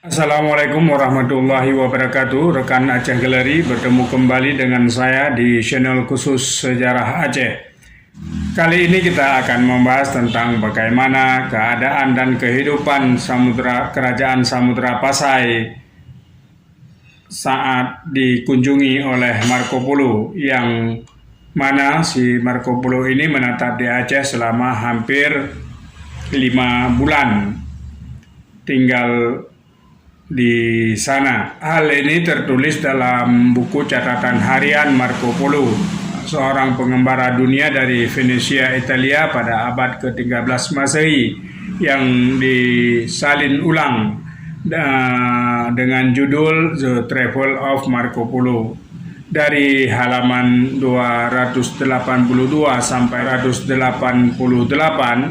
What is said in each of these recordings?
Assalamualaikum warahmatullahi wabarakatuh. Rekan Aceh Gallery bertemu kembali dengan saya di channel khusus Sejarah Aceh. Kali ini kita akan membahas tentang bagaimana keadaan dan kehidupan Kerajaan Samudra Pasai saat dikunjungi oleh Marco Polo, yang mana si Marco Polo ini menetap di Aceh selama hampir 5 bulan tinggal di sana. Hal ini tertulis dalam buku catatan harian Marco Polo, seorang pengembara dunia dari Venesia, Italia pada abad ke-13 Masehi, yang disalin ulang dengan judul The Travel of Marco Polo. Dari halaman 282 sampai 288,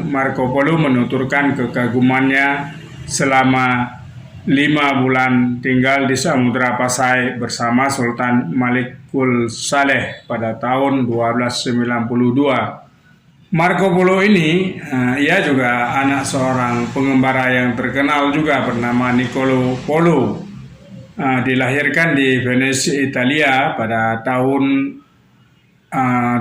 Marco Polo menuturkan kekagumannya selama 5 bulan tinggal di Samudra Pasai bersama Sultan Malikul Saleh pada tahun 1292. Marco Polo ini, ia juga anak seorang pengembara yang terkenal juga bernama Niccolo Polo. Dilahirkan di Venice, Italia pada tahun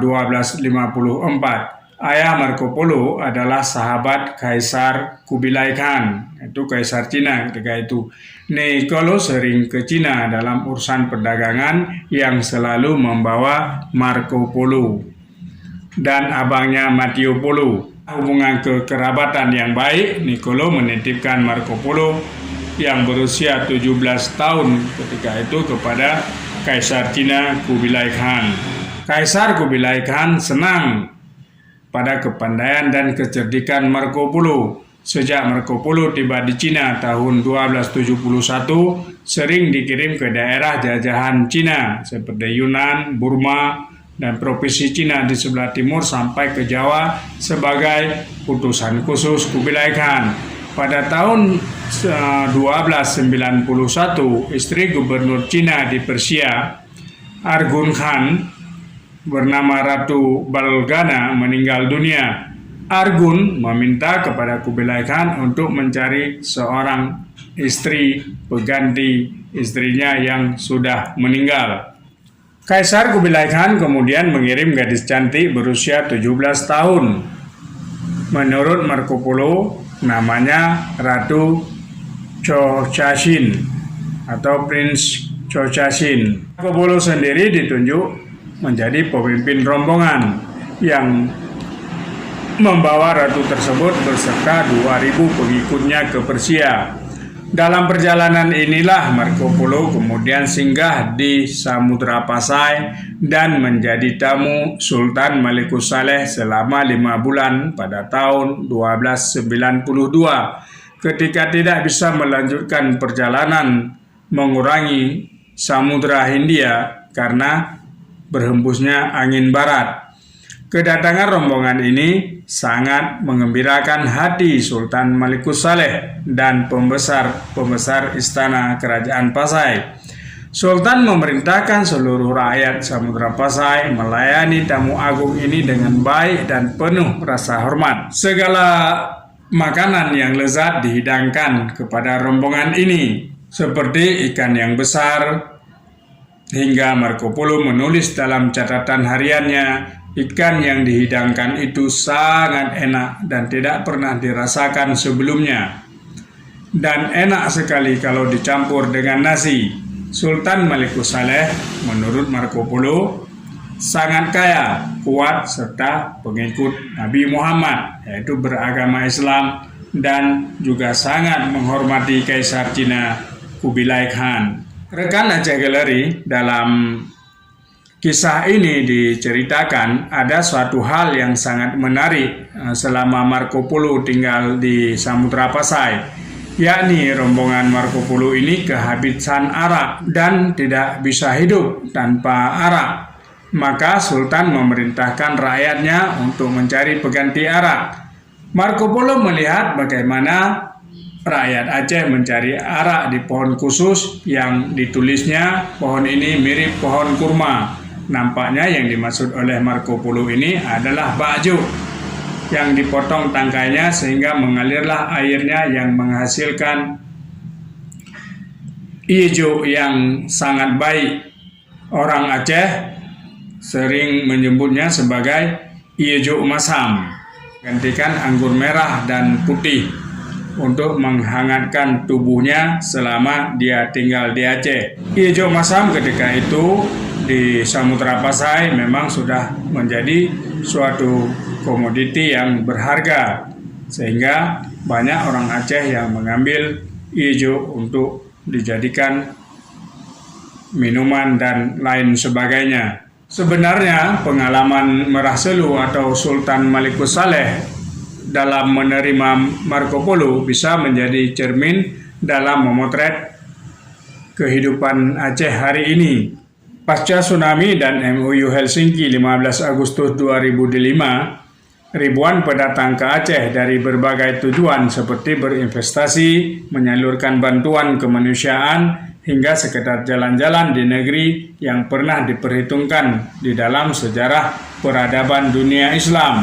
1254. Ayah Marco Polo adalah sahabat Kaisar Kubilai Khan, itu Kaisar Cina ketika itu. Niccolo sering ke Cina dalam urusan perdagangan yang selalu membawa Marco Polo dan abangnya Matteo Polo. Hubungan kekerabatan yang baik, Niccolo menitipkan Marco Polo yang berusia 17 tahun ketika itu kepada Kaisar Cina Kubilai Khan. Kaisar Kubilai Khan senang pada kepandaian dan kecerdikan Marco Polo. Sejak Marco Polo tiba di Cina tahun 1271, sering dikirim ke daerah jajahan Cina seperti Yunan, Burma, dan provinsi Cina di sebelah timur sampai ke Jawa sebagai utusan khusus Kubilai Khan. Pada tahun 1291, istri gubernur Cina di Persia, Arghun Khan, bernama Ratu Balgana, meninggal dunia. Arghun meminta kepada Kubilai Khan untuk mencari seorang istri pengganti istrinya yang sudah meninggal. Kaisar Kubilai Khan kemudian mengirim gadis cantik berusia 17 tahun. Menurut Marco Polo, namanya Ratu Chocachin atau Prince Chocachin. Marco Polo sendiri ditunjuk menjadi pemimpin rombongan yang membawa ratu tersebut beserta 2.000 pengikutnya ke Persia. Dalam perjalanan inilah Marco Polo kemudian singgah di Samudra Pasai dan menjadi tamu Sultan Malikul Saleh selama 5 bulan pada tahun 1292. Ketika tidak bisa melanjutkan perjalanan mengurangi Samudra Hindia karena berhembusnya angin barat. Kedatangan rombongan ini sangat mengembirakan hati Sultan Malikul Saleh dan pembesar istana kerajaan Pasai. Sultan memerintahkan seluruh rakyat Samudra Pasai melayani tamu agung ini dengan baik dan penuh rasa hormat. Segala makanan yang lezat dihidangkan kepada rombongan ini, seperti ikan yang besar, hingga Marco Polo menulis dalam catatan hariannya, ikan yang dihidangkan itu sangat enak dan tidak pernah dirasakan sebelumnya. Dan enak sekali kalau dicampur dengan nasi. Sultan Malikul Saleh, menurut Marco Polo, sangat kaya, kuat, serta pengikut Nabi Muhammad, yaitu beragama Islam, dan juga sangat menghormati Kaisar Cina Kubilai Khan. Rekan Aceh Gallery, dalam kisah ini diceritakan ada suatu hal yang sangat menarik selama Marco Polo tinggal di Samudra Pasai, yakni rombongan Marco Polo ini kehabisan arak dan tidak bisa hidup tanpa arak. Maka Sultan memerintahkan rakyatnya untuk mencari pengganti arak. Marco Polo melihat bagaimana rakyat Aceh mencari arak di pohon khusus yang ditulisnya pohon ini mirip pohon kurma. Nampaknya yang dimaksud oleh Marco Polo ini adalah bakjo yang dipotong tangkainya sehingga mengalirlah airnya yang menghasilkan ijo yang sangat baik. Orang Aceh sering menyebutnya sebagai ijo masam, gantikan anggur merah dan putih untuk menghangatkan tubuhnya selama dia tinggal di Aceh. Ijo masam ketika itu di Samudra Pasai memang sudah menjadi suatu komoditi yang berharga, sehingga banyak orang Aceh yang mengambil ijo untuk dijadikan minuman dan lain sebagainya. Sebenarnya pengalaman Merah Selu atau Sultan Malikus Saleh dalam menerima Marco Polo bisa menjadi cermin dalam memotret kehidupan Aceh hari ini. Pasca tsunami dan MOU Helsinki 15 Agustus 2005, ribuan pendatang ke Aceh dari berbagai tujuan seperti berinvestasi, menyalurkan bantuan kemanusiaan, hingga sekedar jalan-jalan di negeri yang pernah diperhitungkan di dalam sejarah peradaban dunia Islam.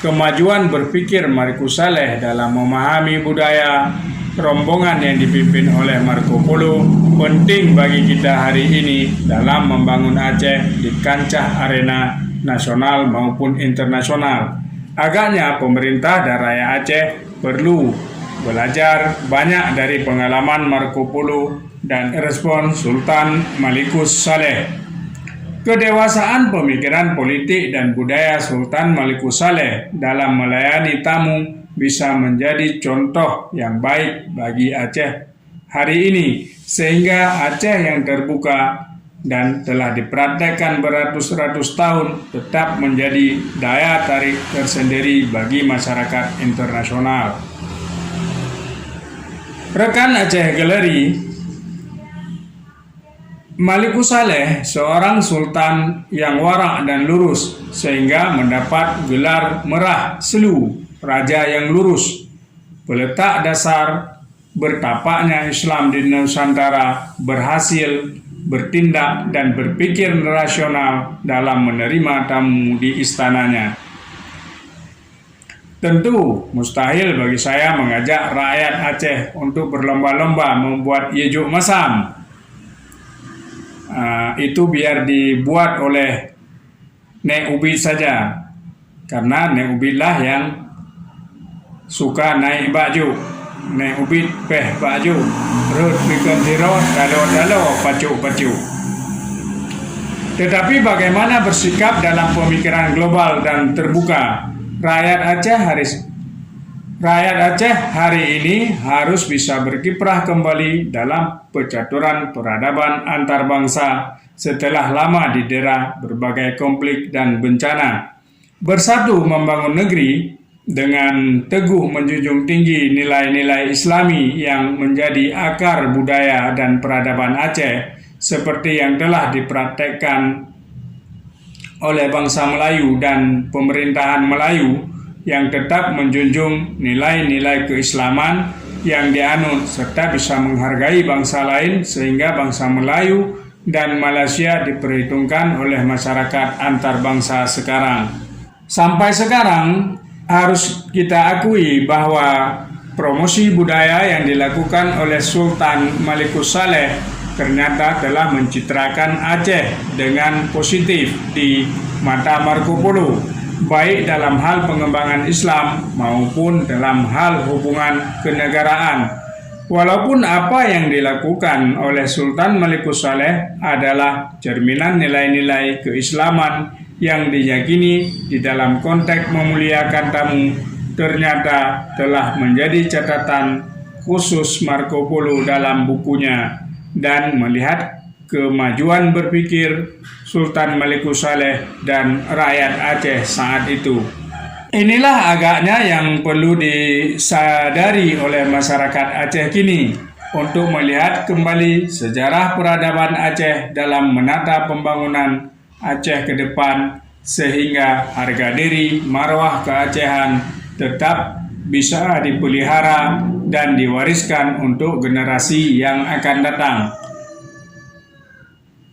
Kemajuan berpikir Malikus Saleh dalam memahami budaya rombongan yang dipimpin oleh Marco Polo penting bagi kita hari ini dalam membangun Aceh di kancah arena nasional maupun internasional. Agaknya pemerintah dan rakyat Aceh perlu belajar banyak dari pengalaman Marco Polo dan respon Sultan Malikus Saleh. Kedewasaan pemikiran politik dan budaya Sultan Malikus Saleh dalam melayani tamu bisa menjadi contoh yang baik bagi Aceh hari ini, sehingga Aceh yang terbuka dan telah dipraktekkan beratus-ratus tahun tetap menjadi daya tarik tersendiri bagi masyarakat internasional. Rekan Aceh Gallery, Malikus Saleh seorang sultan yang warak dan lurus sehingga mendapat gelar Merah Selu, raja yang lurus. Peletak dasar bertapaknya Islam di Nusantara berhasil bertindak dan berpikir rasional dalam menerima tamu di istananya. Tentu mustahil bagi saya mengajak rakyat Aceh untuk berlomba-lomba membuat ijuk masam. Itu biar dibuat oleh Nek Ubid saja, karena Nek Ubid lah yang suka naik baju. Nek Ubid peh baju rut bikin zero dalo pacu. Tetapi bagaimana bersikap dalam pemikiran global dan terbuka? Rakyat Aceh hari ini harus bisa berkiprah kembali dalam percaturan peradaban antar bangsa setelah lama didera berbagai konflik dan bencana. Bersatu membangun negeri dengan teguh menjunjung tinggi nilai-nilai Islami yang menjadi akar budaya dan peradaban Aceh, seperti yang telah dipraktekkan oleh bangsa Melayu dan pemerintahan Melayu yang tetap menjunjung nilai-nilai keislaman yang dianut serta bisa menghargai bangsa lain, sehingga bangsa Melayu dan Malaysia diperhitungkan oleh masyarakat antar bangsa sekarang. Sampai sekarang harus kita akui bahwa promosi budaya yang dilakukan oleh Sultan Malikus Saleh ternyata telah mencitrakan Aceh dengan positif di mata Marco Polo, baik dalam hal pengembangan Islam maupun dalam hal hubungan kenegaraan. Walaupun apa yang dilakukan oleh Sultan Malikus Saleh adalah cerminan nilai-nilai keislaman yang diyakini di dalam konteks memuliakan tamu, ternyata telah menjadi catatan khusus Marco Polo dalam bukunya, dan melihat kemajuan berpikir Sultan Malikus Saleh dan rakyat Aceh saat itu. Inilah agaknya yang perlu disadari oleh masyarakat Aceh kini untuk melihat kembali sejarah peradaban Aceh dalam menata pembangunan Aceh ke depan, sehingga harga diri marwah keacehan tetap bisa dipelihara dan diwariskan untuk generasi yang akan datang.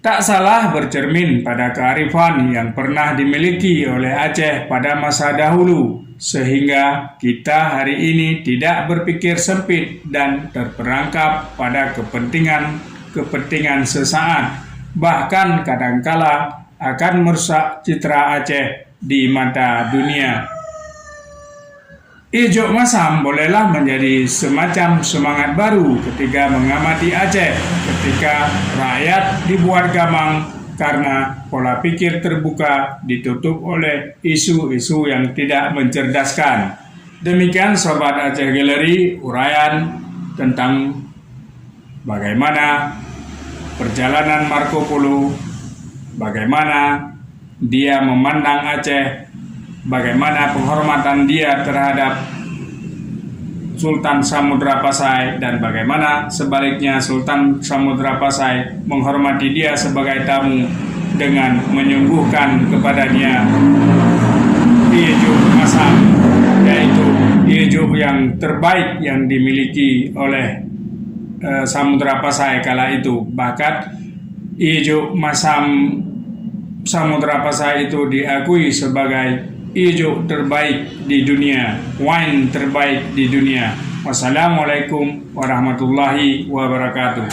Tak salah bercermin pada kearifan yang pernah dimiliki oleh Aceh pada masa dahulu, sehingga kita hari ini tidak berpikir sempit dan terperangkap pada kepentingan kepentingan sesaat, bahkan kadangkala akan merusak citra Aceh di mata dunia. Ijuk Masam bolehlah menjadi semacam semangat baru ketika mengamati Aceh, ketika rakyat dibuat gamang karena pola pikir terbuka ditutup oleh isu-isu yang tidak mencerdaskan. Demikian Sobat Aceh Gallery, uraian tentang bagaimana perjalanan Marco Polo, bagaimana dia memandang Aceh, bagaimana penghormatan dia terhadap Sultan Samudra Pasai, dan bagaimana sebaliknya Sultan Samudra Pasai menghormati dia sebagai tamu dengan menyuguhkan kepadanya ijuk Masam, yaitu ijuk yang terbaik yang dimiliki oleh Samudra Pasai kala itu. Bahkan ijuk Masam Samudra Pasai itu diakui sebagai ijuk terbaik di dunia, wine terbaik di dunia. Wassalamualaikum warahmatullahi wabarakatuh.